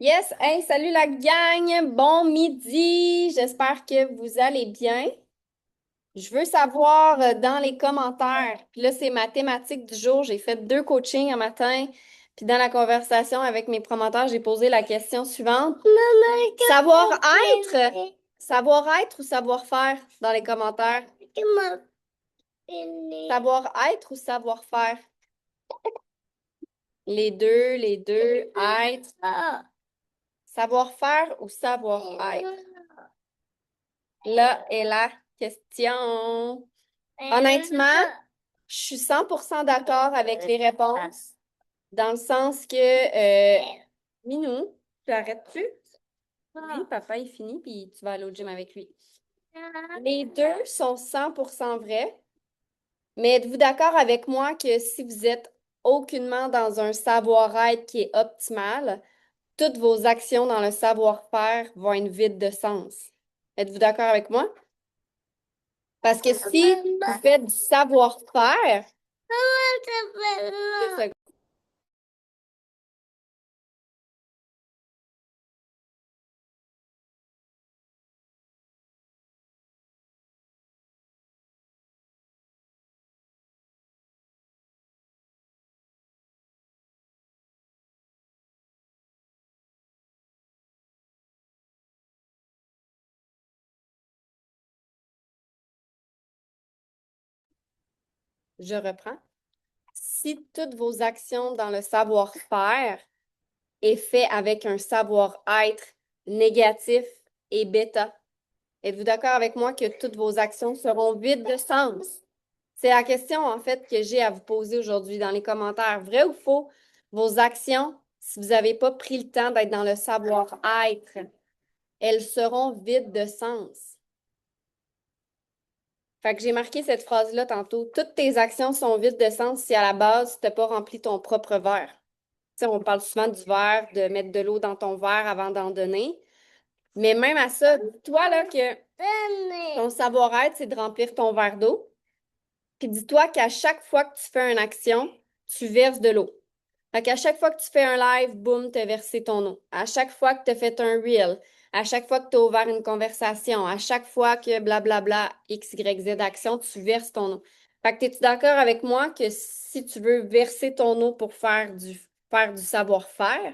Yes, hey, salut la gang, bon midi, j'espère que vous allez bien. Je veux savoir dans les commentaires, puis là c'est ma thématique du jour, j'ai fait deux coachings un matin, puis dans la conversation avec mes promoteurs, j'ai posé la question suivante. Savoir-être, savoir-être ou savoir-faire dans les commentaires? Savoir-être ou savoir-faire? Les deux, être. Savoir-faire ou savoir-être? Là est la question. Honnêtement, je suis 100% d'accord avec les réponses, dans le sens que, Minou, tu arrêtes-tu? Oui, papa, il finit, puis tu vas aller au gym avec lui. Les deux sont 100% vrais, mais êtes-vous d'accord avec moi que si vous êtes aucunement dans un savoir-être qui est optimal, toutes vos actions dans le savoir-faire vont être vides de sens? Êtes-vous d'accord avec moi? Parce que si vous faites du savoir-faire, deux secondes. Je reprends. Si toutes vos actions dans le savoir-faire est fait avec un savoir-être négatif et bêta, êtes-vous d'accord avec moi que toutes vos actions seront vides de sens? C'est la question, en fait, que j'ai à vous poser aujourd'hui dans les commentaires. Vrai ou faux? Vos actions, si vous n'avez pas pris le temps d'être dans le savoir-être, elles seront vides de sens. Fait que j'ai marqué cette phrase-là tantôt. Toutes tes actions sont vides de sens si à la base, tu n'as pas rempli ton propre verre. Tu sais, on parle souvent du verre, de mettre de l'eau dans ton verre avant d'en donner. Mais même à ça, dis-toi là que ton savoir-être, c'est de remplir ton verre d'eau. Puis dis-toi qu'à chaque fois que tu fais une action, tu verses de l'eau. Fait qu'à chaque fois que tu fais un live, boum, t'as versé ton eau. À chaque fois que tu as fait un reel, à chaque fois que tu as ouvert une conversation, à chaque fois que blablabla, X, Y, Z action, tu verses ton eau. Fait que es-tu d'accord avec moi que si tu veux verser ton eau pour faire du savoir-faire,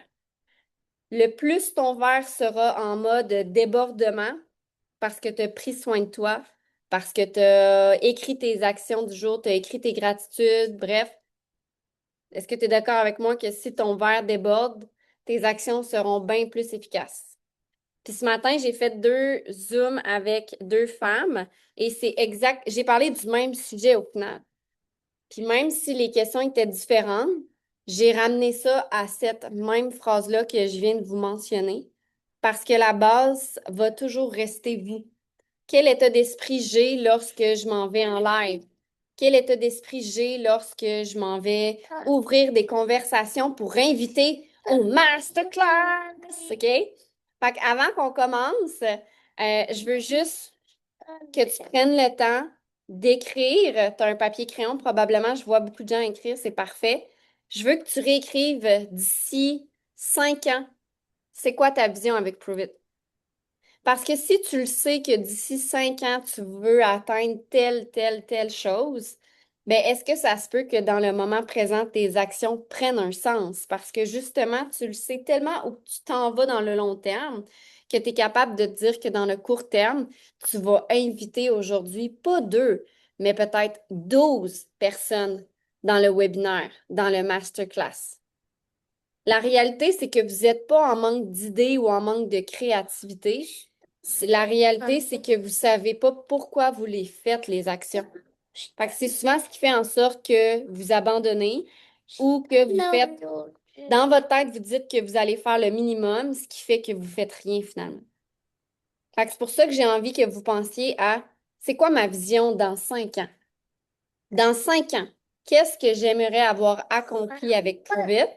le plus ton verre sera en mode débordement parce que tu as pris soin de toi, parce que tu as écrit tes actions du jour, tu as écrit tes gratitudes, bref. Est-ce que tu es d'accord avec moi que si ton verre déborde, tes actions seront bien plus efficaces? Puis ce matin, j'ai fait deux Zooms avec deux femmes et c'est exact. J'ai parlé du même sujet au final. Puis même si les questions étaient différentes, j'ai ramené ça à cette même phrase-là que je viens de vous mentionner parce que la base va toujours rester vous. Quel état d'esprit j'ai lorsque je m'en vais en live? Quel état d'esprit j'ai lorsque je m'en vais ouvrir des conversations pour inviter au masterclass? OK? Fait qu'avant qu'on commence, je veux juste que tu prennes le temps d'écrire. Tu as un papier crayon, probablement, je vois beaucoup de gens écrire, c'est parfait. Je veux que tu réécrives d'ici 5 ans. C'est quoi ta vision avec Prove It? Parce que si tu le sais que d'ici 5 ans, tu veux atteindre telle chose, ben est-ce que ça se peut que dans le moment présent, tes actions prennent un sens? Parce que justement, tu le sais tellement où tu t'en vas dans le long terme que tu es capable de te dire que dans le court terme, tu vas inviter aujourd'hui, pas deux, mais peut-être 12 personnes dans le webinaire, dans le masterclass. La réalité, c'est que vous n'êtes pas en manque d'idées ou en manque de créativité. La réalité, c'est que vous savez pas pourquoi vous les faites, les actions. Fait que c'est souvent ce qui fait en sorte que vous abandonnez ou que vous faites, dans votre tête, vous dites que vous allez faire le minimum, ce qui fait que vous faites rien finalement. Fait que c'est pour ça que j'ai envie que vous pensiez à, c'est quoi ma vision dans 5 ans? Dans 5 ans, qu'est-ce que j'aimerais avoir accompli avec Provit?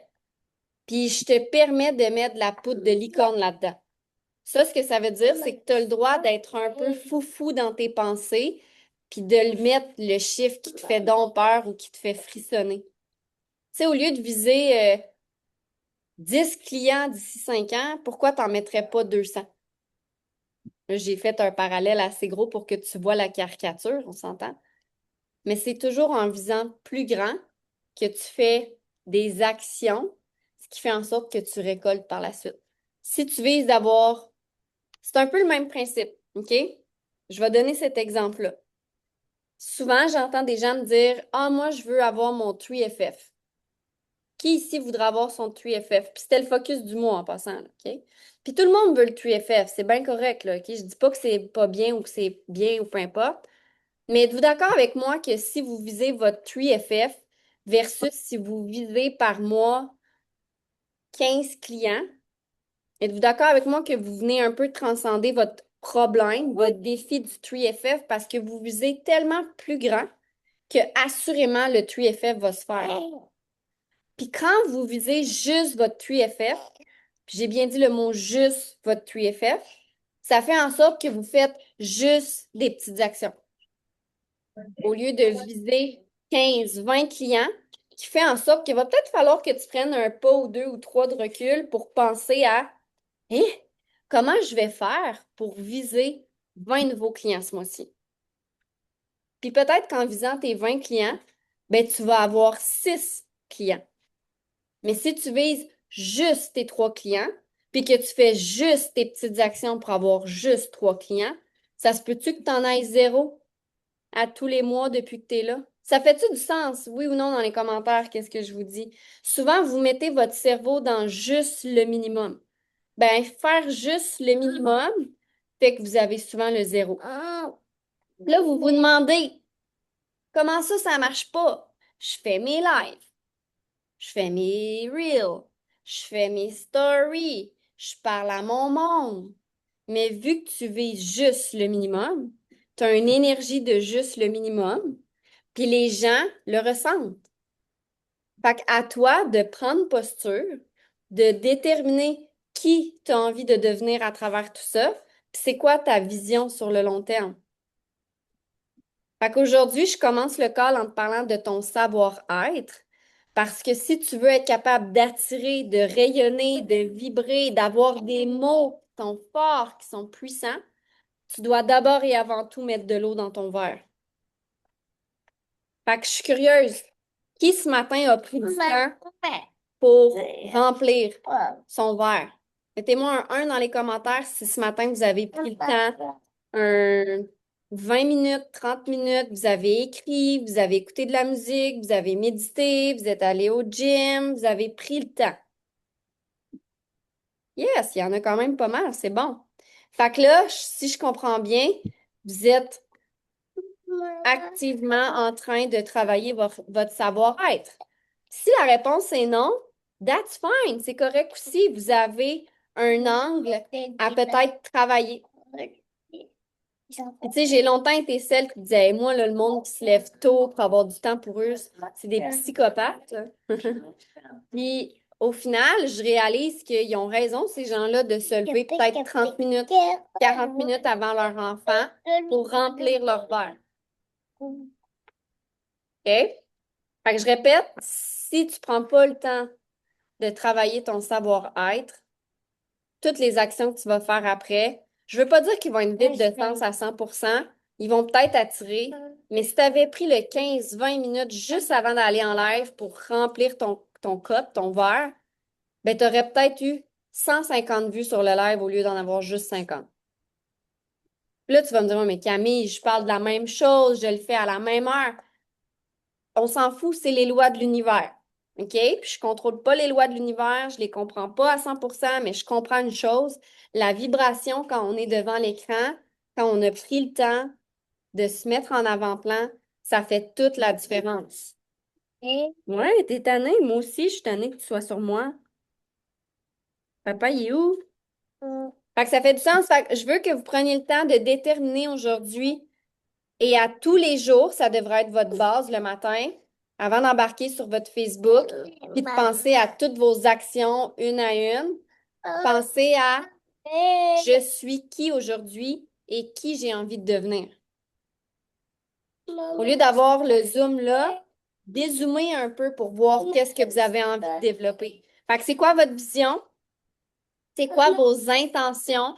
Puis je te permets de mettre de la poudre de licorne là-dedans. Ça, ce que ça veut dire, c'est que tu as le droit d'être un peu foufou dans tes pensées, puis de le mettre le chiffre qui te fait donc peur ou qui te fait frissonner. Tu sais, au lieu de viser 10 clients d'ici 5 ans, pourquoi tu n'en mettrais pas 200? Là, j'ai fait un parallèle assez gros pour que tu vois la caricature, on s'entend. Mais c'est toujours en visant plus grand que tu fais des actions, ce qui fait en sorte que tu récoltes par la suite. Si tu vises d'avoir... C'est un peu le même principe, OK? Je vais donner cet exemple-là. Souvent, j'entends des gens me dire, ah, moi, je veux avoir mon 3FF. Qui ici voudra avoir son 3FF? Puis c'était le focus du mois en passant, là, OK? Puis tout le monde veut le 3FF, c'est bien correct, là, OK? Je dis pas que c'est pas bien ou que c'est bien ou peu importe. Mais êtes-vous d'accord avec moi que si vous visez votre 3FF versus si vous visez par mois 15 clients, êtes-vous d'accord avec moi que vous venez un peu transcender votre problème, votre défi du 3FF parce que vous visez tellement plus grand que assurément le 3FF va se faire. Puis quand vous visez juste votre 3FF, puis j'ai bien dit le mot juste votre 3FF, ça fait en sorte que vous faites juste des petites actions. Au lieu de viser 15, 20 clients, qui fait en sorte qu'il va peut-être falloir que tu prennes un pas ou deux ou trois de recul pour penser à eh, comment je vais faire pour viser 20 nouveaux clients ce mois-ci. Puis peut-être qu'en visant tes 20 clients, ben, tu vas avoir 6 clients. Mais si tu vises juste tes 3 clients, puis que tu fais juste tes petites actions pour avoir juste 3 clients, ça se peut-tu que tu en ailles zéro à tous les mois depuis que tu es là? Ça fait-tu du sens, oui ou non, dans les commentaires, qu'est-ce que je vous dis? Souvent, vous mettez votre cerveau dans juste le minimum. Ben, faire juste le minimum fait que vous avez souvent le zéro. Là, vous vous demandez, comment ça marche pas? Je fais mes lives, je fais mes reels, je fais mes stories, je parle à mon monde. Mais vu que tu vises juste le minimum, tu as une énergie de juste le minimum, puis les gens le ressentent. Fait à toi de prendre posture, de déterminer qui tu as envie de devenir à travers tout ça, puis c'est quoi ta vision sur le long terme. Fait qu'aujourd'hui, je commence le call en te parlant de ton savoir-être, parce que si tu veux être capable d'attirer, de rayonner, de vibrer, d'avoir des mots qui sont forts, qui sont puissants, tu dois d'abord et avant tout mettre de l'eau dans ton verre. Fait que je suis curieuse. Qui ce matin a pris du temps pour remplir son verre? Mettez-moi un 1 dans les commentaires si ce matin vous avez pris le temps, un 20 minutes, 30 minutes, vous avez écrit, vous avez écouté de la musique, vous avez médité, vous êtes allé au gym, vous avez pris le temps. Yes, il y en a quand même pas mal, c'est bon. Fait que là, si je comprends bien, vous êtes activement en train de travailler votre savoir-être. Si la réponse est non, that's fine, c'est correct aussi. Vous avez un angle à peut-être travailler. Tu sais, j'ai longtemps été celle qui disait, Hey, moi, là, le monde qui se lève tôt pour avoir du temps pour eux, c'est des psychopathes. Puis, au final, je réalise qu'ils ont raison, ces gens-là, de se lever peut-être 30 minutes, 40 minutes avant leur enfant pour remplir leur verre. OK? Fait que je répète, si tu prends pas le temps de travailler ton savoir-être, toutes les actions que tu vas faire après, je veux pas dire qu'ils vont être vides de sens à 100%, ils vont peut-être attirer, mais si tu avais pris le 15-20 minutes juste avant d'aller en live pour remplir ton cup, ton verre, ben tu aurais peut-être eu 150 vues sur le live au lieu d'en avoir juste 50. Puis là, tu vas me dire, Ouais, mais Camille, je parle de la même chose, je le fais à la même heure. On s'en fout, c'est les lois de l'univers. OK? Puis je contrôle pas les lois de l'univers, je les comprends pas à 100%, mais je comprends une chose, la vibration quand on est devant l'écran, quand on a pris le temps de se mettre en avant-plan, ça fait toute la différence. Ouais, t'es tannée, moi aussi, je suis tannée que tu sois sur moi. Papa, il est où? Fait que ça fait du sens. Fait que je veux que vous preniez le temps de déterminer aujourd'hui et à tous les jours, ça devrait être votre base le matin, avant d'embarquer sur votre Facebook, puis de penser à toutes vos actions une à une. Pensez à je suis qui aujourd'hui et qui j'ai envie de devenir. Au lieu d'avoir le zoom là, dézoomez un peu pour voir qu'est-ce que vous avez envie de développer. Fait que c'est quoi votre vision? C'est quoi vos intentions?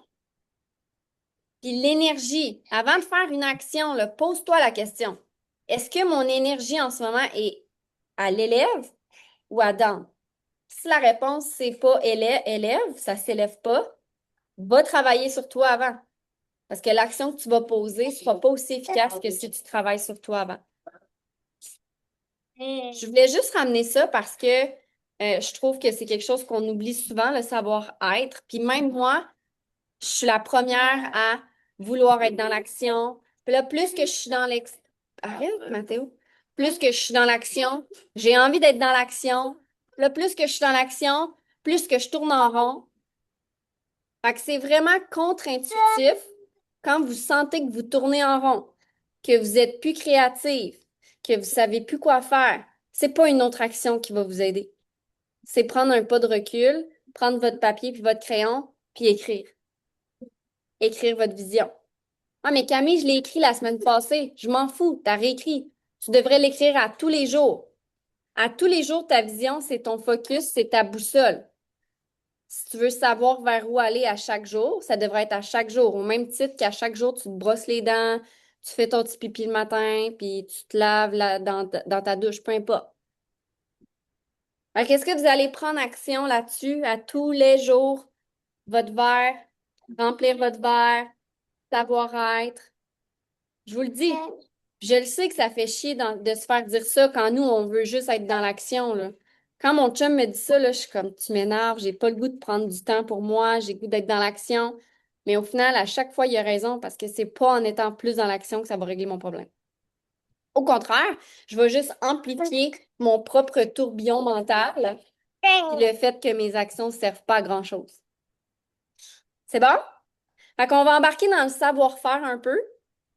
Puis l'énergie. Avant de faire une action, là, pose-toi la question. Est-ce que mon énergie en ce moment est à l'élève ou à down? Si la réponse, c'est pas élève, ça s'élève pas, va travailler sur toi avant. Parce que l'action que tu vas poser ne sera pas aussi efficace que si tu travailles sur toi avant. Je voulais juste ramener ça parce que je trouve que c'est quelque chose qu'on oublie souvent, le savoir-être. Puis même moi, je suis la première à vouloir être dans l'action. Puis là, plus que je suis dans l'ex... Arrête, Mathéo. Plus que je suis dans l'action, j'ai envie d'être dans l'action. Là, plus que je suis dans l'action, plus que je tourne en rond. Fait que c'est vraiment contre-intuitif quand vous sentez que vous tournez en rond, que vous êtes plus créatif, que vous savez plus quoi faire. C'est pas une autre action qui va vous aider. C'est prendre un pas de recul, prendre votre papier puis votre crayon, puis écrire. Écrire votre vision. Ah, mais Camille, je l'ai écrit la semaine passée. Je m'en fous, t'as réécrit. Tu devrais l'écrire à tous les jours. À tous les jours, ta vision, c'est ton focus, c'est ta boussole. Si tu veux savoir vers où aller à chaque jour, ça devrait être à chaque jour. Au même titre qu'à chaque jour, tu te brosses les dents, tu fais ton petit pipi le matin, puis tu te laves dans ta douche, peu importe. Alors, qu'est-ce que vous allez prendre action là-dessus à tous les jours? Votre verre, remplir votre verre, savoir-être. Je vous le dis, je le sais que ça fait chier de se faire dire ça quand nous, on veut juste être dans l'action, là. Quand mon chum me dit ça, là, je suis comme, tu m'énerves, j'ai pas le goût de prendre du temps pour moi, j'ai le goût d'être dans l'action. Mais au final, à chaque fois, il a raison parce que c'est pas en étant plus dans l'action que ça va régler mon problème. Au contraire, je vais juste amplifier mon propre tourbillon mental, puis le fait que mes actions ne servent pas à grand-chose. C'est bon? Fait qu'on va embarquer dans le savoir-faire un peu,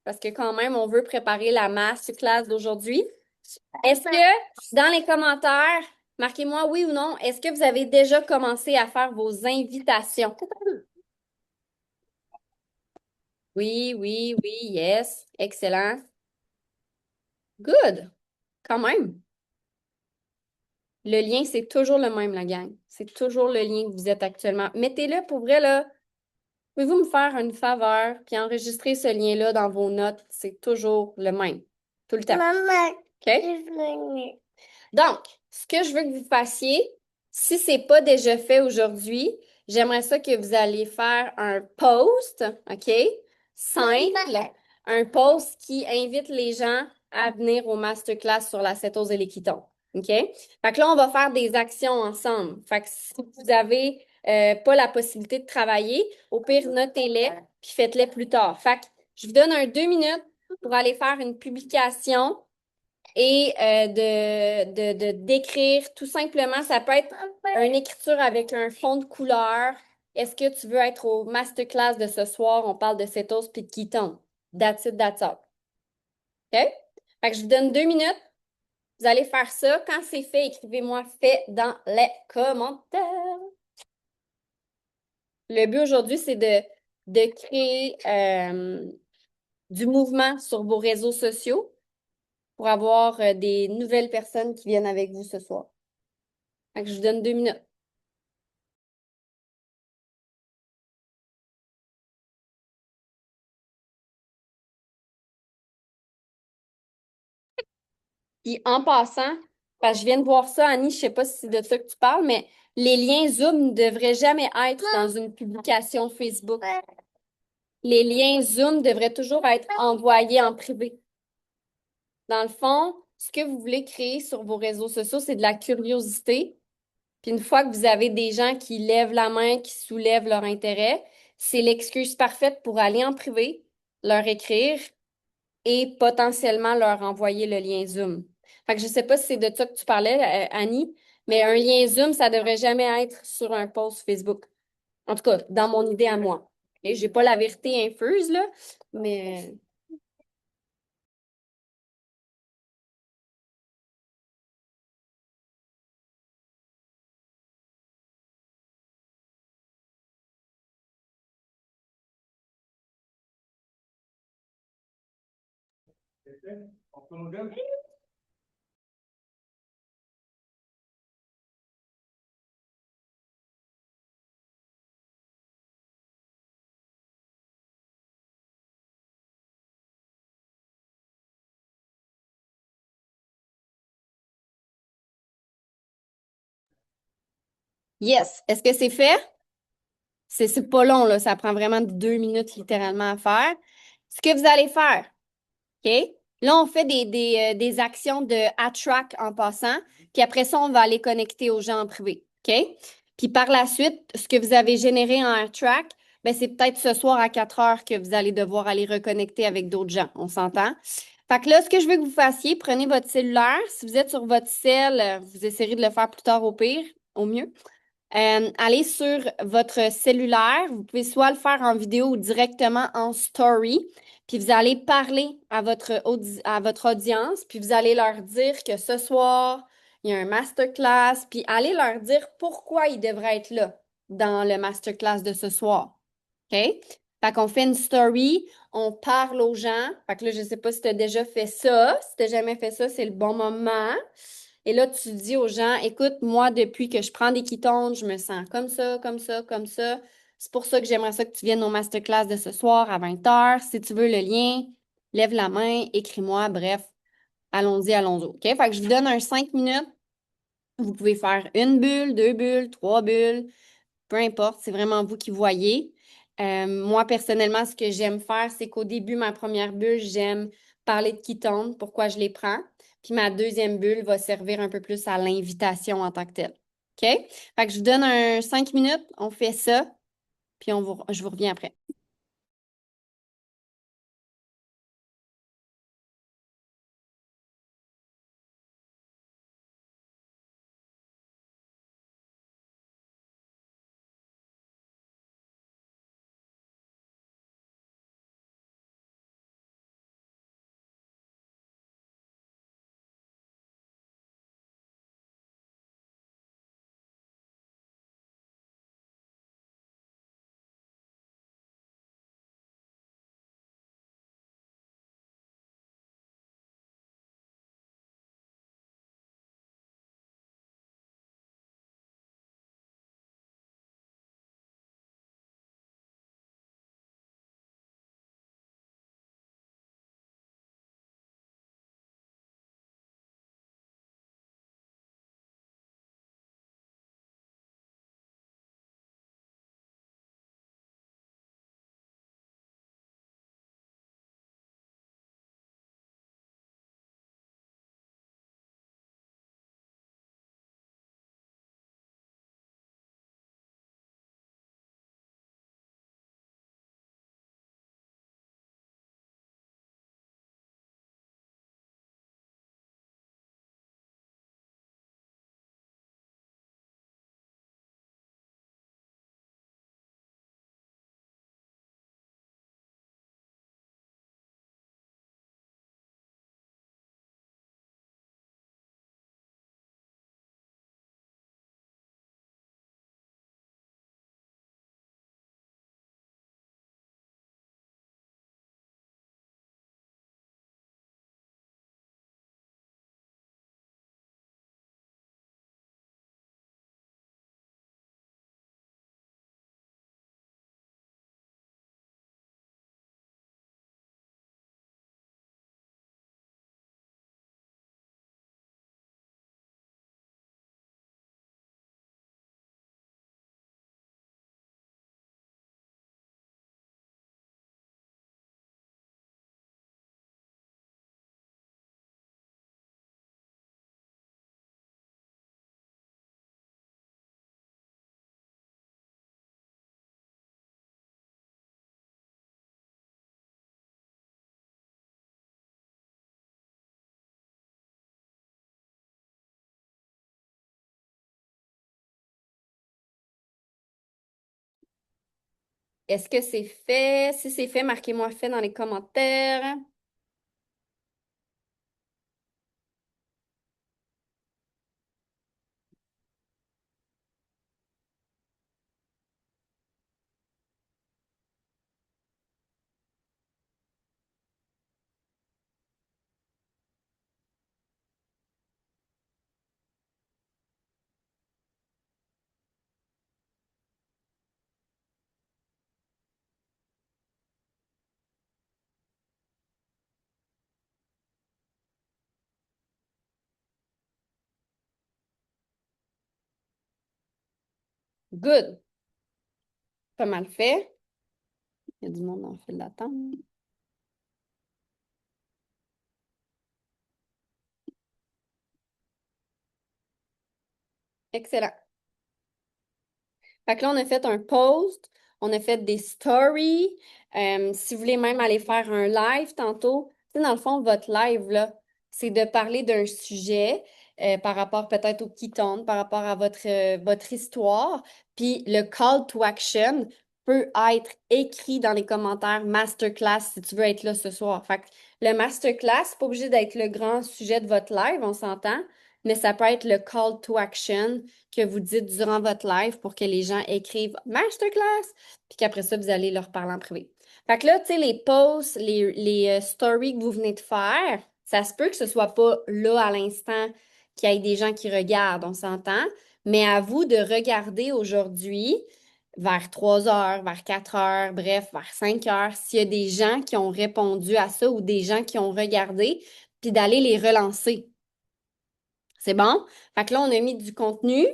parce que quand même, on veut préparer la masterclass d'aujourd'hui. Est-ce que, dans les commentaires, marquez-moi oui ou non, est-ce que vous avez déjà commencé à faire vos invitations? Oui, oui, oui, yes. Excellent. Good. Quand même. Le lien, c'est toujours le même, la gang. C'est toujours le lien que vous êtes actuellement. Mettez-le pour vrai, là. Pouvez-vous me faire une faveur puis enregistrer ce lien-là dans vos notes? C'est toujours le même. Tout le temps. Maman, OK? Donc, ce que je veux que vous fassiez, si c'est pas déjà fait aujourd'hui, j'aimerais ça que vous alliez faire un post, OK? Simple, un post qui invite les gens à venir au masterclass sur la cétose et les kétones. OK? Fait que là, on va faire des actions ensemble. Fait que si vous avez pas la possibilité de travailler, au pire, notez-les puis faites-les plus tard. Fait que je vous donne 2 minutes pour aller faire une publication et d'écrire tout simplement. Ça peut être une écriture avec un fond de couleur. Est-ce que tu veux être au masterclass de ce soir? On parle de cétose puis de ketone. That's it, that's all. OK? Fait que je vous donne 2 minutes. Vous allez faire ça. Quand c'est fait, écrivez-moi fait dans les commentaires. Le but aujourd'hui, c'est de créer du mouvement sur vos réseaux sociaux pour avoir des nouvelles personnes qui viennent avec vous ce soir. Fait que je vous donne 2 minutes. Puis en passant, parce que je viens de voir ça, Annie, je sais pas si c'est de ça que tu parles, mais les liens Zoom ne devraient jamais être dans une publication Facebook. Les liens Zoom devraient toujours être envoyés en privé. Dans le fond, ce que vous voulez créer sur vos réseaux sociaux, c'est de la curiosité. Puis une fois que vous avez des gens qui lèvent la main, qui soulèvent leur intérêt, c'est l'excuse parfaite pour aller en privé, leur écrire et potentiellement leur envoyer le lien Zoom. Fait que je sais pas si c'est de ça que tu parlais, Annie, mais un lien Zoom, ça devrait jamais être sur un post Facebook. En tout cas, dans mon idée à moi. Et j'ai pas la vérité infuse, là, mais Yes. Est-ce que c'est fait? C'est pas long, là. Ça prend vraiment 2 minutes littéralement à faire. Ce que vous allez faire, OK? Là, on fait des actions de attract en passant, puis après ça, on va aller connecter aux gens en privé, OK? Puis par la suite, ce que vous avez généré en attract, ben, c'est peut-être ce soir à 4 heures que vous allez devoir aller reconnecter avec d'autres gens. On s'entend? Fait que là, ce que je veux que vous fassiez, prenez votre cellulaire. Si vous êtes sur votre cell, vous essayerez de le faire plus tard au pire, au mieux. Allez sur votre cellulaire. Vous pouvez soit le faire en vidéo ou directement en story. Puis vous allez parler à à votre audience. Puis vous allez leur dire que ce soir, il y a un masterclass. Puis allez leur dire pourquoi ils devraient être là dans le masterclass de ce soir. OK? Fait qu'on fait une story, on parle aux gens. Fait que là, je sais pas si tu as déjà fait ça. Si tu jamais fait ça, c'est le bon moment. Et là, tu dis aux gens, écoute, moi, depuis que je prends des ketones, je me sens comme ça, comme ça, comme ça. C'est pour ça que j'aimerais ça que tu viennes au masterclass de ce soir à 20 heures. Si tu veux le lien, lève la main, écris-moi. Bref, allons-y, allons-y. OK? Fait que je vous donne un 5 minutes. Vous pouvez faire une bulle, deux bulles, trois bulles, peu importe, c'est vraiment vous qui voyez. Moi, personnellement, ce que j'aime faire, c'est qu'au début, ma première bulle, j'aime parler de ketones, pourquoi je les prends. Puis ma deuxième bulle va servir un peu plus à l'invitation en tant que telle. OK? Fait que je vous donne un 5 minutes, on fait ça, puis je vous reviens après. Est-ce que c'est fait? Si c'est fait, marquez-moi fait dans les commentaires. Good. Pas mal fait. Il y a du monde dans le fil d'attente. Excellent. Fait que là, on a fait un post, on a fait des stories. Si vous voulez même aller faire un live tantôt, tu sais, dans le fond, votre live, là, c'est de parler d'un sujet par rapport peut-être au ketone, par rapport à votre histoire. Puis le call to action peut être écrit dans les commentaires masterclass si tu veux être là ce soir. Fait que le masterclass, c'est pas obligé d'être le grand sujet de votre live, on s'entend, mais ça peut être le call to action que vous dites durant votre live pour que les gens écrivent masterclass, puis qu'après ça, vous allez leur parler en privé. Fait que là, tu sais, les posts, les stories que vous venez de faire, ça se peut que ce soit pas là à l'instant qu'il y ait des gens qui regardent, on s'entend, mais à vous de regarder aujourd'hui vers 3 heures, vers 4 heures, bref, vers 5 heures, s'il y a des gens qui ont répondu à ça ou des gens qui ont regardé, puis d'aller les relancer. C'est bon? Fait que là, on a mis du contenu.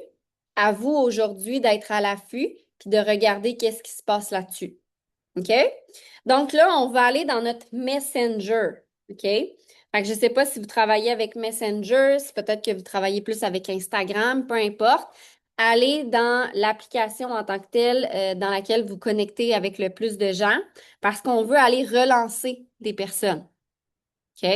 À vous aujourd'hui d'être à l'affût puis de regarder qu'est-ce qui se passe là-dessus. OK? Donc là, on va aller dans notre Messenger. OK? Fait que je ne sais pas si vous travaillez avec Messenger, si peut-être que vous travaillez plus avec Instagram, peu importe. Allez dans l'application en tant que telle dans laquelle vous connectez avec le plus de gens parce qu'on veut aller relancer des personnes. OK?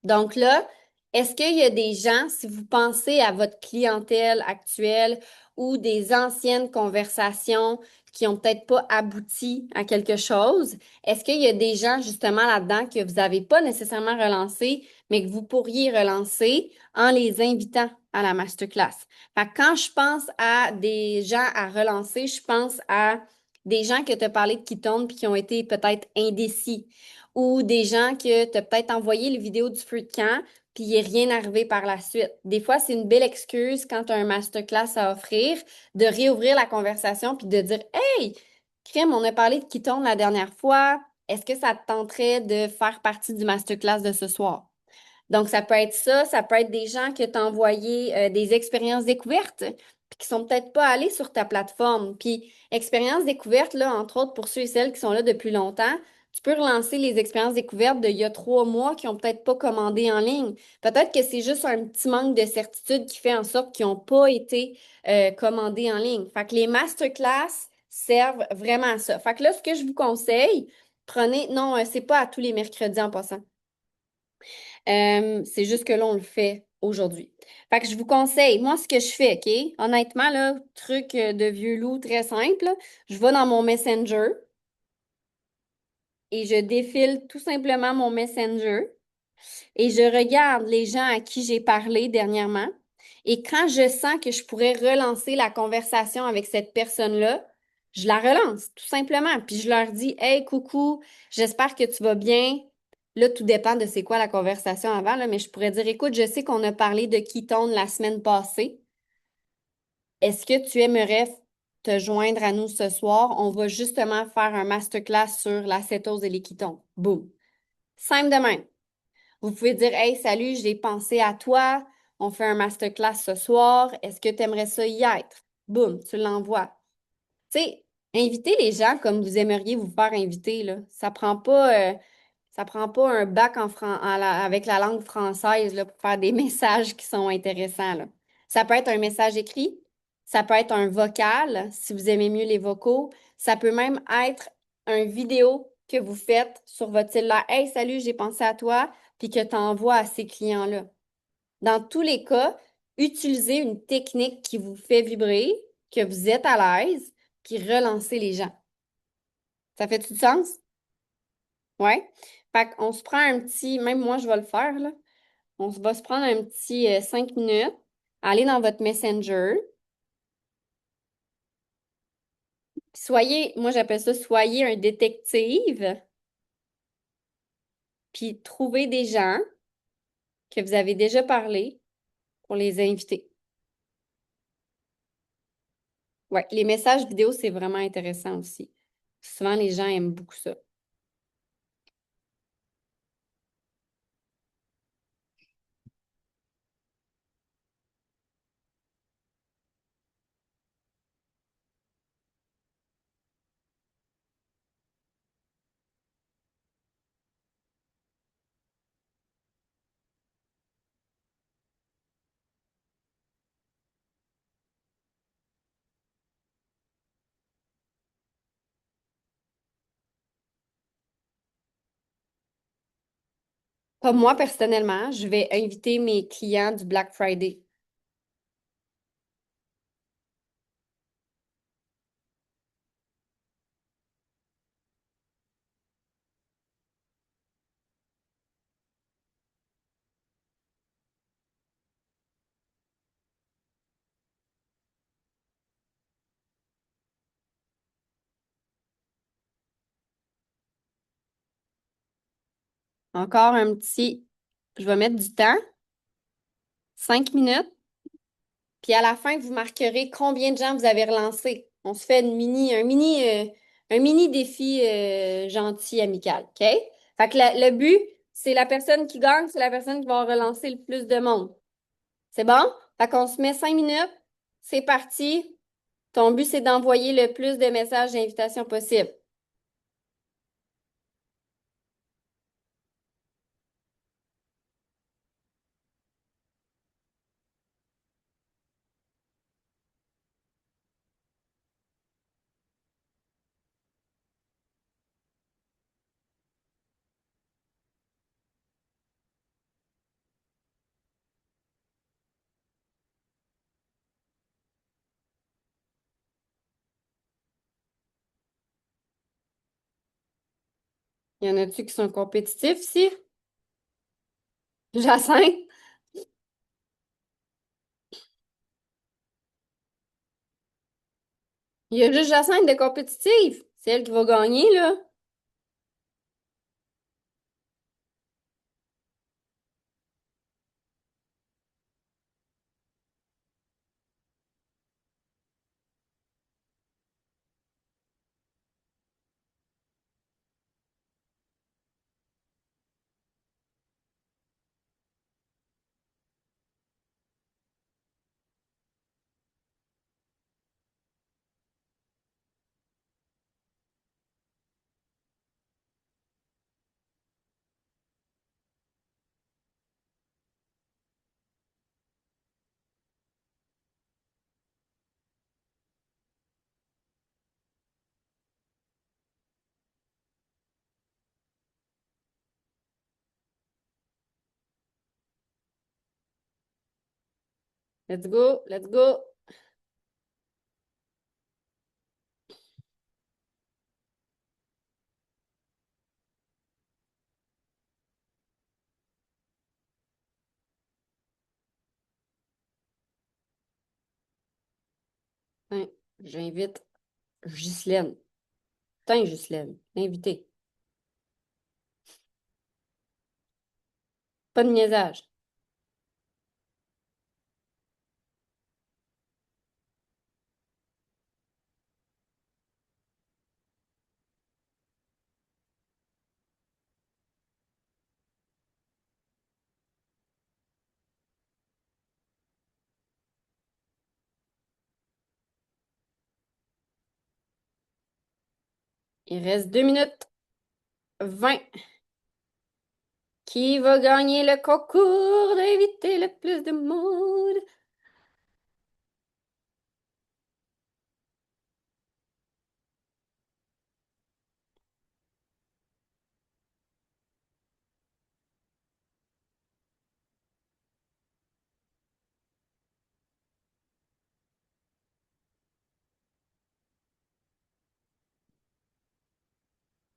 Donc là, est-ce qu'il y a des gens, si vous pensez à votre clientèle actuelle ou des anciennes conversations qui ont peut-être pas abouti à quelque chose, est-ce qu'il y a des gens justement là-dedans que vous n'avez pas nécessairement relancé, mais que vous pourriez relancer en les invitant à la masterclass? Fait que quand je pense à des gens à relancer, je pense à des gens que tu as parlé de qui tournent puis qui ont été peut-être indécis ou des gens que tu as peut-être envoyé les vidéos du feu de camp, puis il n'est rien arrivé par la suite. Des fois, c'est une belle excuse quand tu as un masterclass à offrir de réouvrir la conversation puis de dire Hey, Crème, on a parlé de qui tourne la dernière fois. Est-ce que ça te tenterait de faire partie du masterclass de ce soir? Donc, ça peut être ça peut être des gens que tu as envoyé des expériences découvertes, puis qui sont peut-être pas allés sur ta plateforme. Puis, expériences découvertes, là, entre autres, pour ceux et celles qui sont là depuis longtemps, tu peux relancer les expériences découvertes d'il y a 3 mois qui ont peut-être pas commandé en ligne. Peut-être que c'est juste un petit manque de certitude qui fait en sorte qu'ils n'ont pas été commandés en ligne. Fait que les masterclass servent vraiment à ça. Fait que là, ce que je vous conseille, prenez, non, c'est pas à tous les mercredis en passant. C'est juste que là, on le fait aujourd'hui. Fait que je vous conseille, moi, ce que je fais, OK? Honnêtement, là, truc de vieux loup très simple, là, je vais dans mon Messenger et je défile tout simplement mon Messenger et je regarde les gens à qui j'ai parlé dernièrement. Et quand je sens que je pourrais relancer la conversation avec cette personne-là, je la relance, tout simplement. Puis je leur dis, Hey, coucou, j'espère que tu vas bien. Là, tout dépend de c'est quoi la conversation avant, là, mais je pourrais dire, écoute, je sais qu'on a parlé de ketone la semaine passée. Est-ce que tu aimerais te joindre à nous ce soir? On va justement faire un masterclass sur l'acétose et les ketones. Boum. Simple de même. Vous pouvez dire, Hey, salut, j'ai pensé à toi. On fait un masterclass ce soir. Est-ce que tu aimerais ça y être? Boum, tu l'envoies. Tu sais, invitez les gens comme vous aimeriez vous faire inviter, là. Ça prend pas un bac avec la langue française, là, pour faire des messages qui sont intéressants, là. Ça peut être un message écrit, ça peut être un vocal, si vous aimez mieux les vocaux. Ça peut même être un vidéo que vous faites sur votre cellulaire. Hey, salut, j'ai pensé à toi, puis que tu envoies à ces clients-là. Dans tous les cas, utilisez une technique qui vous fait vibrer, que vous êtes à l'aise, puis relancez les gens. Ça fait tout sens? Ouais. Fait qu'on se prend un petit, même moi je vais le faire, là. Va se prendre un petit 5 minutes, aller dans votre Messenger, puis soyez, moi j'appelle ça soyez un détective, puis trouvez des gens que vous avez déjà parlé pour les inviter. Ouais, les messages vidéo, c'est vraiment intéressant aussi. Souvent, les gens aiment beaucoup ça. Pas moi personnellement, je vais inviter mes clients du Black Friday. Encore un petit, je vais mettre du temps, 5 minutes, puis à la fin, vous marquerez combien de gens vous avez relancé. On se fait un mini défi gentil, amical, OK? Fait que le but, c'est la personne qui gagne, c'est la personne qui va relancer le plus de monde. C'est bon? Fait qu'on se met 5 minutes, c'est parti. Ton but, c'est d'envoyer le plus de messages d'invitation possible. Y en a-tu qui sont compétitifs ici? Jacinthe? Il y a juste Jacinthe de compétitive. C'est elle qui va gagner, là. Let's go, let's go. Hein, j'invite Ghislaine. Putain, Ghislaine, invité. Pas de niaisage. Il reste 2 minutes 20. Qui va gagner le concours d'inviter le plus de monde?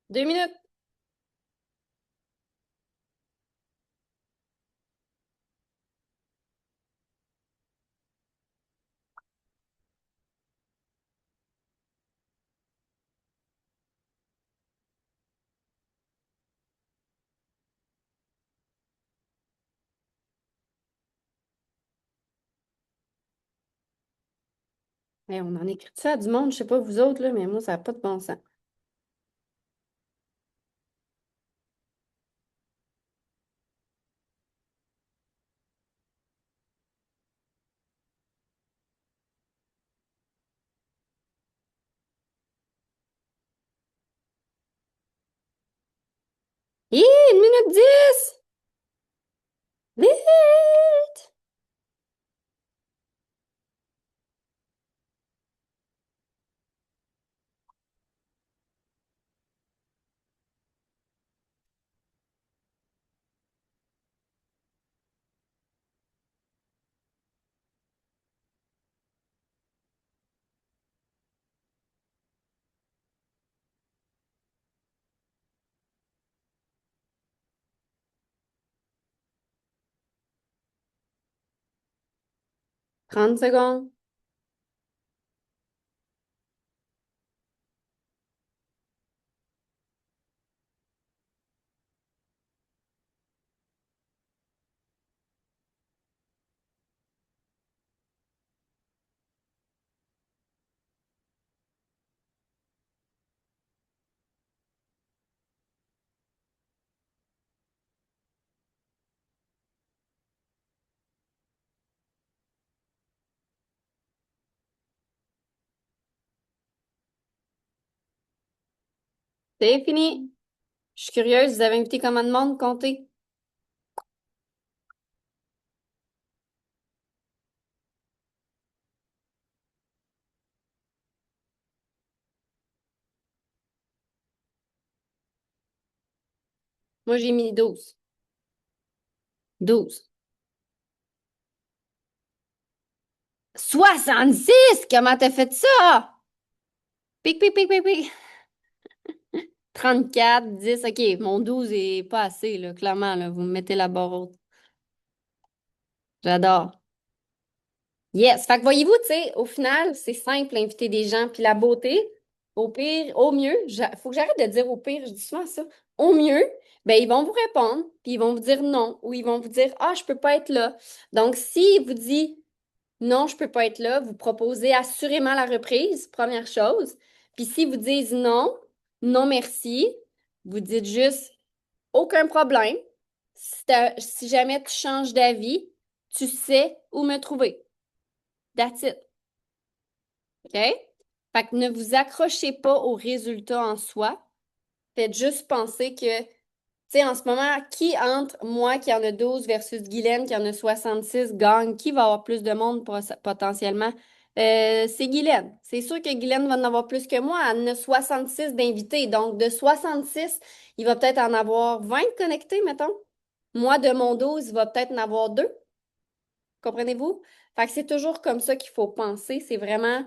2 minutes. On en écrit ça à du monde, je sais pas vous autres, là, mais moi, ça n'a pas de bon sens. Hi, 1 minute 10! Vite! 30 secondes. C'est fini. Je suis curieuse, vous avez invité combien de monde? Comptez. Moi, j'ai mis 12. 12. 66! Comment t'as fait ça? Pic, pic, pic, pic, pic. 34, 10. OK, mon 12 est pas assez, là, clairement, là. Vous me mettez la barre haute. J'adore. Yes. Fait que voyez-vous, tu sais, au final, c'est simple, inviter des gens. Puis la beauté, au pire, au mieux, faut que j'arrête de dire au pire, je dis souvent ça. Au mieux, ben, ils vont vous répondre, puis ils vont vous dire non, ou ils vont vous dire, ah, je peux pas être là. Donc, s'il vous dit non, je peux pas être là, vous proposez assurément la reprise, première chose. Puis s'ils vous disent non, non merci, vous dites juste aucun problème. Si jamais tu changes d'avis, tu sais où me trouver. That's it. OK? Fait que ne vous accrochez pas aux résultats en soi. Faites juste penser que, tu sais, en ce moment, qui entre moi qui en a 12 versus Guylaine qui en a 66 gagne? Qui va avoir plus de monde potentiellement? C'est Guylaine. C'est sûr que Guylaine va en avoir plus que moi. Elle en a 66 d'invités. Donc, de 66, il va peut-être en avoir 20 connectés, mettons. Moi, de mon 12, il va peut-être en avoir deux. Comprenez-vous? Fait que c'est toujours comme ça qu'il faut penser. C'est vraiment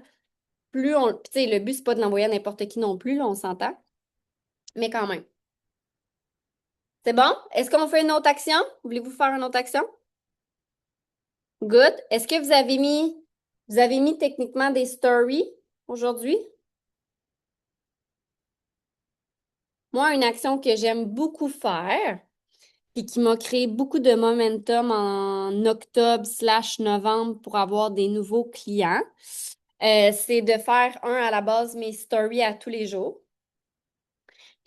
plus on. Puis, tu sais, le but, c'est pas de l'envoyer à n'importe qui non plus, là, on s'entend. Mais quand même. C'est bon? Est-ce qu'on fait une autre action? Voulez-vous faire une autre action? Good. Est-ce que vous avez mis techniquement des stories aujourd'hui? Moi, une action que j'aime beaucoup faire, puis qui m'a créé beaucoup de momentum en octobre/novembre pour avoir des nouveaux clients, c'est de faire à la base mes stories à tous les jours.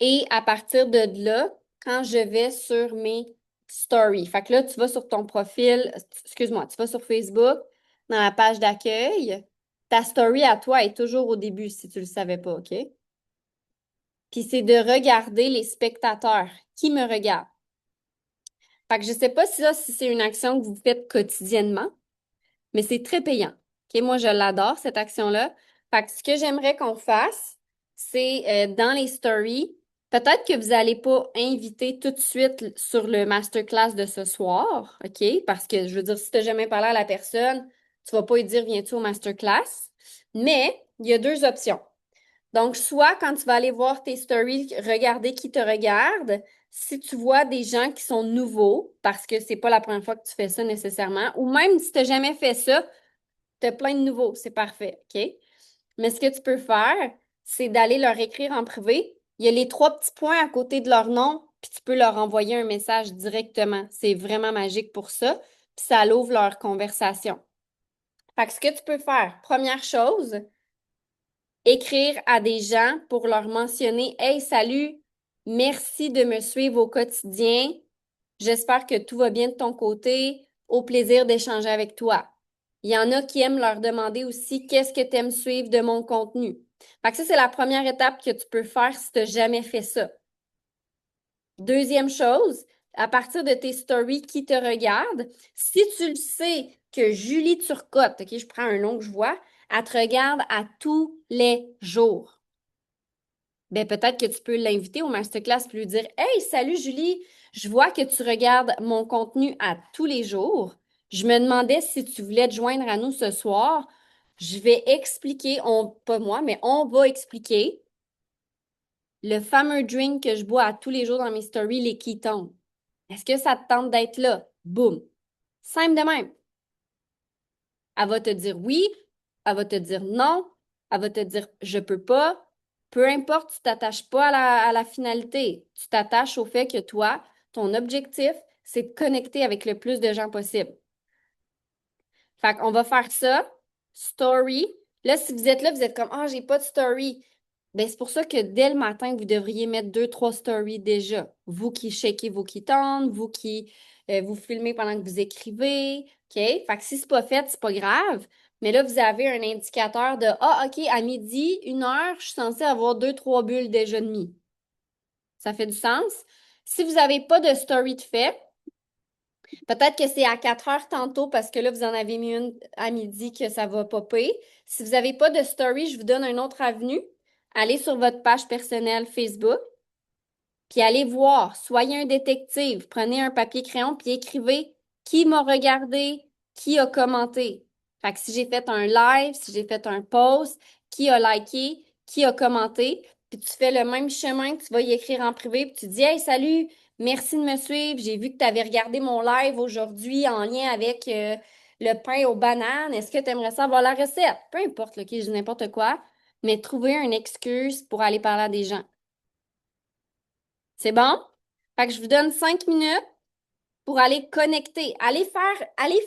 Et à partir de là, quand je vais sur mes stories, fait que là, tu vas sur ton profil, excuse-moi, tu vas sur Facebook, dans la page d'accueil, ta story à toi est toujours au début si tu le savais pas, OK? Puis c'est de regarder les spectateurs qui me regardent. Fait que je sais pas si c'est une action que vous faites quotidiennement, mais c'est très payant. OK, moi, je l'adore, cette action-là. Fait que ce que j'aimerais qu'on fasse, c'est dans les stories, peut-être que vous n'allez pas inviter tout de suite sur le masterclass de ce soir, OK? Parce que, je veux dire, si tu n'as jamais parlé à la personne, tu vas pas lui dire, viens-tu au masterclass? Mais il y a deux options. Donc, soit quand tu vas aller voir tes stories, regarder qui te regarde, si tu vois des gens qui sont nouveaux, parce que c'est pas la première fois que tu fais ça nécessairement, ou même si tu n'as jamais fait ça, tu as plein de nouveaux, c'est parfait, OK? Mais ce que tu peux faire, c'est d'aller leur écrire en privé. Il y a les trois petits points à côté de leur nom, puis tu peux leur envoyer un message directement. C'est vraiment magique pour ça, puis ça l'ouvre leur conversation. Fait que ce que tu peux faire, première chose, écrire à des gens pour leur mentionner, Hey, salut, merci de me suivre au quotidien. J'espère que tout va bien de ton côté. Au plaisir d'échanger avec toi. Il y en a qui aiment leur demander aussi qu'est-ce que tu aimes suivre de mon contenu. Fait que ça, c'est la première étape que tu peux faire si tu n'as jamais fait ça. Deuxième chose, à partir de tes stories qui te regardent, si tu le sais que Julie Turcotte, OK, je prends un nom que je vois, elle te regarde à tous les jours. Ben, peut-être que tu peux l'inviter au masterclass et lui dire, Hey, salut Julie, je vois que tu regardes mon contenu à tous les jours. Je me demandais si tu voulais te joindre à nous ce soir. Je vais expliquer, pas moi, mais on va expliquer le fameux drink que je bois à tous les jours dans mes stories, les ketones. Est-ce que ça te tente d'être là? Boum. Simple de même. Elle va te dire oui, elle va te dire non, elle va te dire je peux pas. Peu importe, tu t'attaches pas à la finalité. Tu t'attaches au fait que toi, ton objectif, c'est de connecter avec le plus de gens possible. Fait qu'on va faire ça, story. Là, si vous êtes là, vous êtes comme, ah, j'ai pas de story. Ben, c'est pour ça que dès le matin, vous devriez mettre deux, trois stories déjà. Vous qui shakez vos quittants, vous qui vous filmez pendant que vous écrivez. OK? Fait que si c'est pas fait, c'est pas grave. Mais là, vous avez un indicateur de, ah, OK, à midi, 1 heure, je suis censée avoir deux, trois bulles déjà de mis. Ça fait du sens? Si vous n'avez pas de story de fait, peut-être que c'est à 4 heures tantôt parce que là, vous en avez mis une à midi que ça va popper. Si vous n'avez pas de story, je vous donne une autre avenue. Allez sur votre page personnelle Facebook, puis allez voir. Soyez un détective. Prenez un papier crayon, puis écrivez qui m'a regardé, qui a commenté. Fait que si j'ai fait un live, si j'ai fait un post, qui a liké, qui a commenté, puis tu fais le même chemin que tu vas y écrire en privé, puis tu dis Hey, salut, merci de me suivre. J'ai vu que tu avais regardé mon live aujourd'hui en lien avec le pain aux bananes. Est-ce que tu aimerais savoir la recette? Peu importe, là, OK, je dis n'importe quoi, mais trouver une excuse pour aller parler à des gens. C'est bon? Fait que je vous donne 5 minutes pour aller connecter. Allez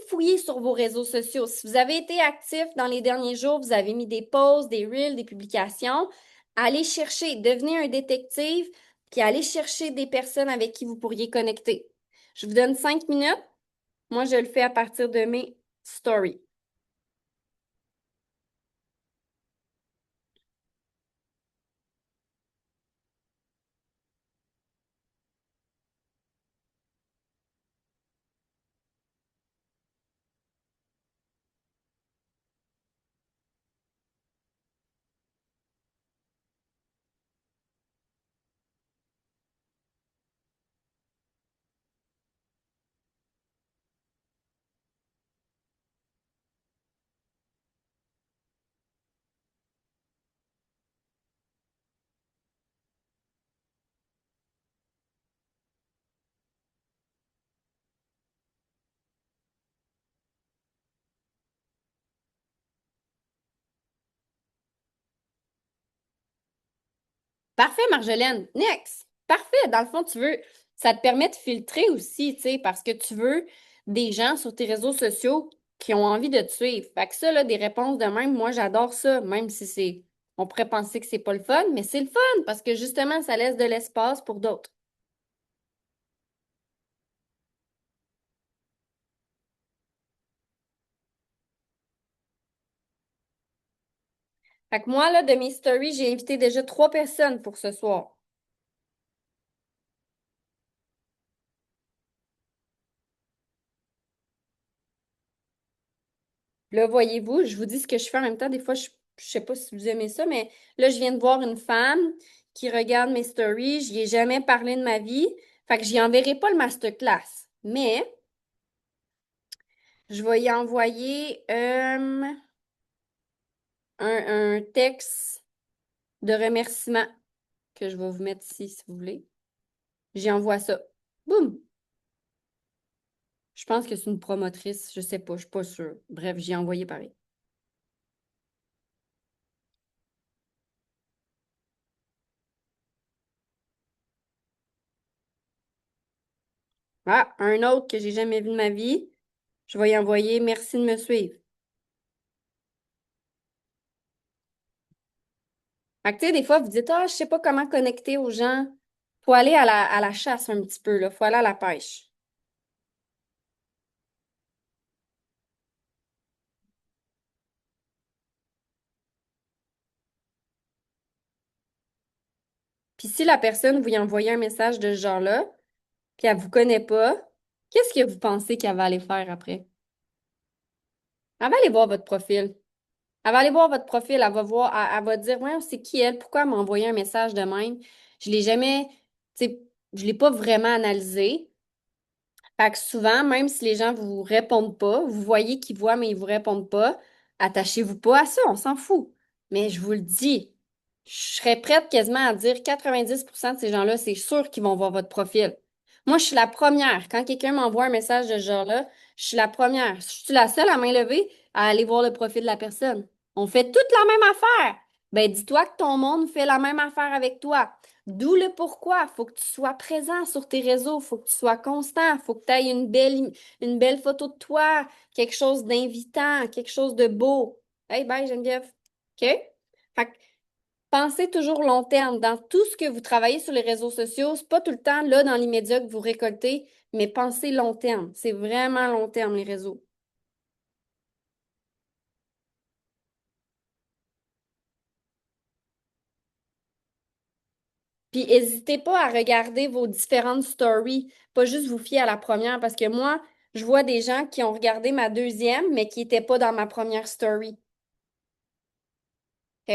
fouiller sur vos réseaux sociaux. Si vous avez été actif dans les derniers jours, vous avez mis des posts, des reels, des publications, allez chercher, devenez un détective, puis allez chercher des personnes avec qui vous pourriez connecter. Je vous donne 5 minutes. Moi, je le fais à partir de mes stories. Parfait, Marjolaine. Next. Parfait. Dans le fond, ça te permet de filtrer aussi, tu sais, parce que tu veux des gens sur tes réseaux sociaux qui ont envie de te suivre. Fait que ça, là, des réponses de même, moi, j'adore ça, même si on pourrait penser que c'est pas le fun, mais c'est le fun parce que justement, ça laisse de l'espace pour d'autres. Fait que moi, là, de mes stories, j'ai invité déjà 3 personnes pour ce soir. Là, voyez-vous, je vous dis ce que je fais en même temps. Des fois, je sais pas si vous aimez ça, mais là, je viens de voir une femme qui regarde mes stories. Je n'y ai jamais parlé de ma vie. Fait que j'y enverrai pas le masterclass. Mais je vais y envoyer un texte de remerciement que je vais vous mettre ici si vous voulez. J'y envoie ça. Boum! Je pense que c'est une promotrice. Je sais pas, je suis pas sûre. Bref, j'y ai envoyé pareil. Ah, un autre que j'ai jamais vu de ma vie. Je vais y envoyer merci de me suivre. Fait que, tu sais, des fois, vous dites, ah, je sais pas comment connecter aux gens. Faut aller à la chasse un petit peu, là. Faut aller à la pêche. Puis si la personne vous y envoie un message de ce genre-là, puis elle vous connaît pas, qu'est-ce que vous pensez qu'elle va aller faire après? Elle va aller voir votre profil. Elle va aller voir votre profil, elle va voir, elle va dire, ouais, c'est qui elle? Pourquoi elle m'a envoyé un message de même? Je l'ai jamais, tu sais, je l'ai pas vraiment analysé. Fait que souvent, même si les gens vous répondent pas, vous voyez qu'ils voient, mais ils vous répondent pas, attachez-vous pas à ça, on s'en fout. Mais je vous le dis, je serais prête quasiment à dire 90% de ces gens-là, c'est sûr qu'ils vont voir votre profil. Moi, je suis la première. Quand quelqu'un m'envoie un message de ce genre-là, je suis la première. Je suis la seule à main levée. à aller voir le profil de la personne. On fait toute la même affaire. Ben, dis-toi que ton monde fait la même affaire avec toi. D'où le pourquoi. Faut que tu sois présent sur tes réseaux. Faut que tu sois constant. Faut que tu aies une belle photo de toi, quelque chose d'invitant, quelque chose de beau. Hey, bye, Geneviève. OK? Fait que pensez toujours long terme. Dans tout ce que vous travaillez sur les réseaux sociaux, c'est pas tout le temps là dans l'immédiat que vous récoltez, mais pensez long terme. C'est vraiment long terme, les réseaux. Puis n'hésitez pas à regarder vos différentes stories, pas juste vous fier à la première, parce que moi, je vois des gens qui ont regardé ma deuxième, mais qui n'étaient pas dans ma première story. OK?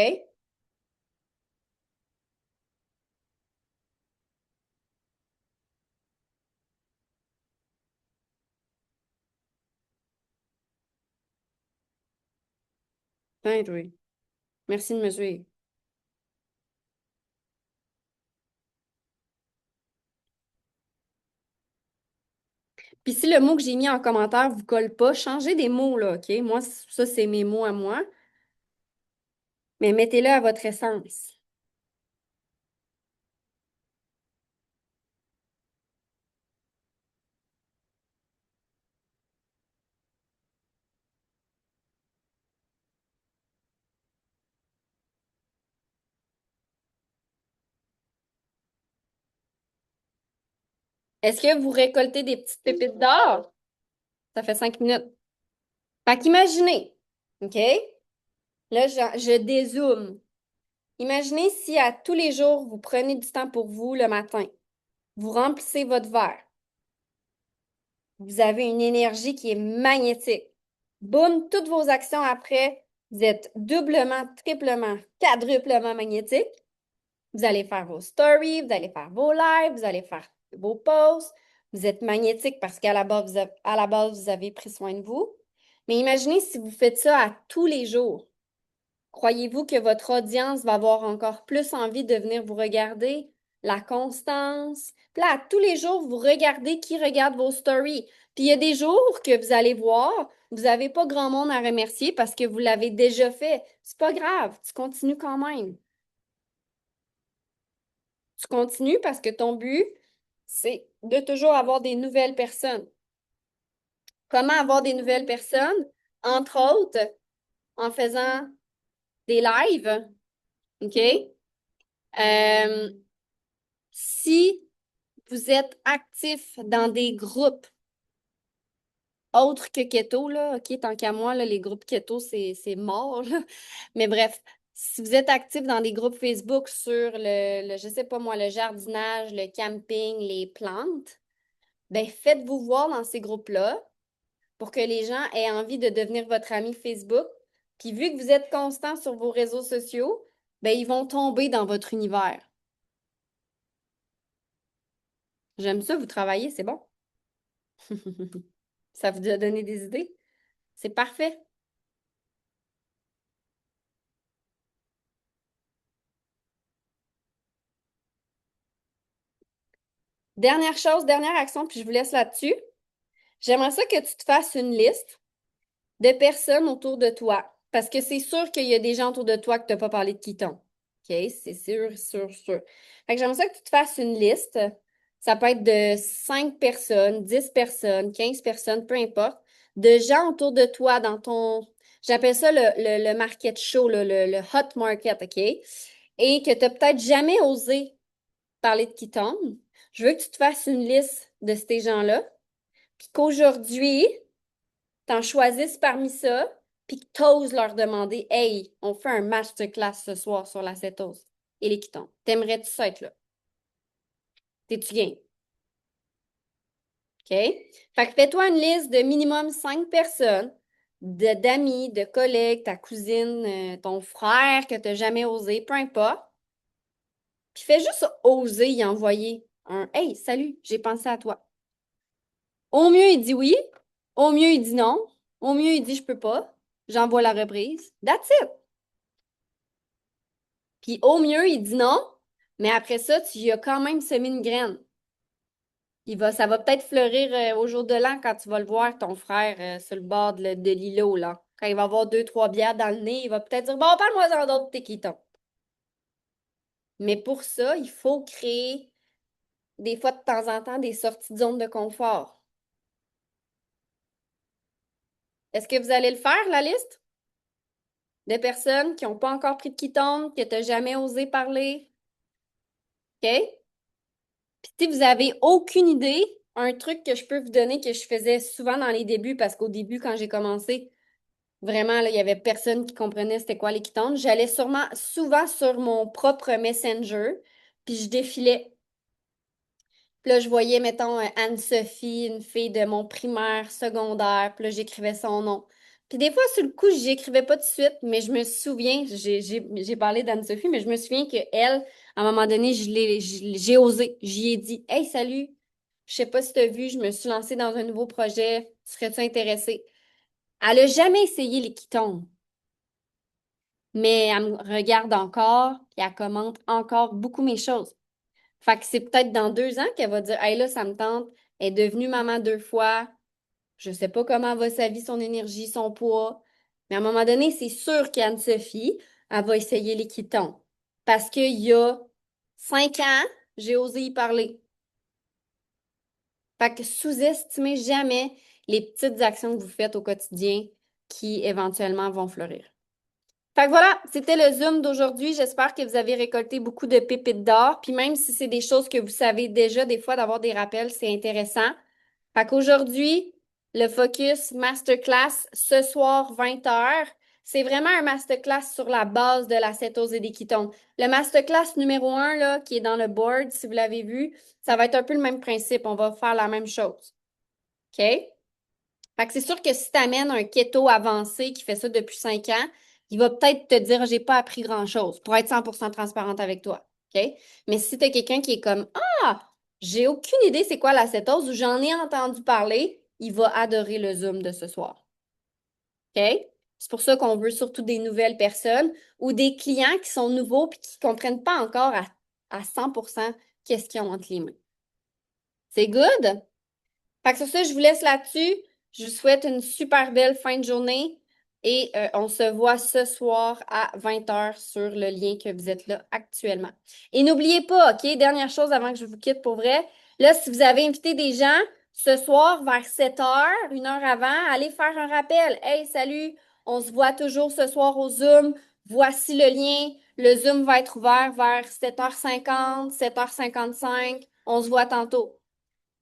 Putain, oui. Merci de me suivre. Puis si le mot que j'ai mis en commentaire vous colle pas, changez des mots, là, OK? Moi, ça, c'est mes mots à moi, mais mettez-le à votre essence. Est-ce que vous récoltez des petites pépites d'or? Ça fait 5 minutes. Fait qu'imaginez, OK? Là, je dézoome. Imaginez si à tous les jours, vous prenez du temps pour vous le matin. Vous remplissez votre verre. Vous avez une énergie qui est magnétique. Boum, toutes vos actions après, vous êtes doublement, triplement, quadruplement magnétique. Vous allez faire vos stories, vous allez faire vos lives, vous allez faire vos posts. Vous êtes magnétique parce qu'à la base, à la base, vous avez pris soin de vous. Mais imaginez si vous faites ça à tous les jours. Croyez-vous que votre audience va avoir encore plus envie de venir vous regarder? La constance. Puis là, tous les jours, vous regardez qui regarde vos stories. Puis il y a des jours que vous allez voir, vous n'avez pas grand monde à remercier parce que vous l'avez déjà fait. C'est pas grave, tu continues quand même. Tu continues parce que ton but, c'est de toujours avoir des nouvelles personnes. Comment avoir des nouvelles personnes? Entre autres, en faisant des lives, OK? Euh, si vous êtes actif dans des groupes autres que keto, là, OK, tant qu'à moi, là, les groupes keto, c'est mort, là. Mais bref, si vous êtes actif dans des groupes Facebook sur je sais pas moi, le jardinage, le camping, les plantes, ben faites-vous voir dans ces groupes-là pour que les gens aient envie de devenir votre ami Facebook. Puis vu que vous êtes constant sur vos réseaux sociaux, ben ils vont tomber dans votre univers. J'aime ça, vous travaillez, c'est bon. Ça vous a donné des idées? C'est parfait. Dernière chose, dernière action, puis je vous laisse là-dessus. J'aimerais ça que tu te fasses une liste de personnes autour de toi. Parce que c'est sûr qu'il y a des gens autour de toi que tu n'as pas parlé de Keaton. OK? C'est sûr, sûr, sûr. Fait que j'aimerais ça que tu te fasses une liste. Ça peut être de 5 personnes, 10 personnes, 15 personnes, peu importe, de gens autour de toi dans ton. J'appelle ça le market show, le hot market, OK? Et que tu n'as peut-être jamais osé parler de Keaton. Je veux que tu te fasses une liste de ces gens-là, puis qu'aujourd'hui, t'en choisisses parmi ça, puis que t'oses leur demander, hey, on fait un masterclass ce soir sur la cétose et les ketons. T'aimerais-tu ça être là? T'es-tu game? OK? Fait que fais-toi une liste de minimum 5 personnes, d'amis, de collègues, ta cousine, ton frère que t'as jamais osé, peu importe. Puis fais juste oser y envoyer un hey, salut, j'ai pensé à toi. Au mieux, il dit oui. Au mieux, il dit non. Au mieux, il dit je peux pas. J'envoie la reprise. That's it. Puis au mieux, il dit non, mais après ça, tu y as quand même semé une graine. Ça va peut-être fleurir au jour de l'an quand tu vas le voir, ton frère, sur le bord de l'îlot, là. Quand il va avoir deux, trois bières dans le nez, il va peut-être dire, bon, parle-moi-en d'autres de tes kétons. Mais pour ça, il faut créer des fois de temps en temps des sorties de zone de confort. Est-ce que vous allez le faire, la liste de personnes qui n'ont pas encore pris de kétone, que tu n'as jamais osé parler? OK? Puis si vous avez aucune idée, un truc que je peux vous donner que je faisais souvent dans les débuts, parce qu'au début, quand j'ai commencé, vraiment, là, il y avait personne qui comprenait c'était quoi les ketones. J'allais souvent sur mon propre Messenger, puis je défilais. Puis là, je voyais, mettons, Anne-Sophie, une fille de mon primaire, secondaire, puis là, j'écrivais son nom. Puis des fois, sur le coup, j'y écrivais pas tout de suite, mais je me souviens, j'ai parlé d'Anne-Sophie, mais je me souviens qu'elle, à un moment donné, j'ai osé, j'y ai dit, Hey, salut, je sais pas si tu as vu, je me suis lancée dans un nouveau projet, serais-tu intéressée? Elle a jamais essayé les Ketones, mais elle me regarde encore, puis elle commente encore beaucoup mes choses. Fait que c'est peut-être dans 2 ans qu'elle va dire, Hey là, ça me tente, elle est devenue maman 2 fois, je sais pas comment va sa vie, son énergie, son poids, mais à un moment donné, c'est sûr qu'Anne-Sophie, elle va essayer les Ketones. Parce qu'il y a 5 ans, j'ai osé y parler. Fait que sous-estimez jamais les petites actions que vous faites au quotidien qui éventuellement vont fleurir. Fait que voilà, c'était le Zoom d'aujourd'hui. J'espère que vous avez récolté beaucoup de pépites d'or. Puis même si c'est des choses que vous savez déjà, des fois d'avoir des rappels, c'est intéressant. Fait qu'aujourd'hui, le focus masterclass ce soir 20 h, c'est vraiment un masterclass sur la base de la cétose et des ketones. Le masterclass numéro 1, là, qui est dans le board, si vous l'avez vu, ça va être un peu le même principe. On va faire la même chose. OK? Fait que c'est sûr que si tu amènes un keto avancé qui fait ça depuis 5 ans, il va peut-être te dire j'ai pas appris grand-chose pour être 100% transparente avec toi. OK? Mais si tu as quelqu'un qui est comme Ah, j'ai aucune idée c'est quoi la cétose ou j'en ai entendu parler, il va adorer le Zoom de ce soir. OK? C'est pour ça qu'on veut surtout des nouvelles personnes ou des clients qui sont nouveaux et qui ne comprennent pas encore à 100% qu'est-ce qu'ils ont entre les mains. C'est good? Fait que sur ça, je vous laisse là-dessus. Je vous souhaite une super belle fin de journée et on se voit ce soir à 20 h sur le lien que vous êtes là actuellement. Et n'oubliez pas, OK, dernière chose avant que je vous quitte pour vrai, là, si vous avez invité des gens, ce soir vers 7 h, 1 heure avant, allez faire un rappel. Hey, salut, on se voit toujours ce soir au Zoom. Voici le lien. Le Zoom va être ouvert vers 7h50, 7h55. On se voit tantôt.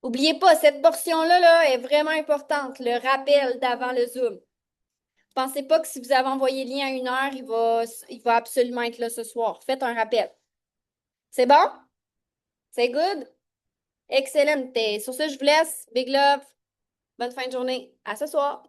Oubliez pas, cette portion-là là, est vraiment importante, le rappel d'avant le Zoom. Pensez pas que si vous avez envoyé le lien à 1 heure, il va absolument être là ce soir. Faites un rappel. C'est bon? C'est good? Excellent. Sur ce, je vous laisse. Big love. Bonne fin de journée. À ce soir.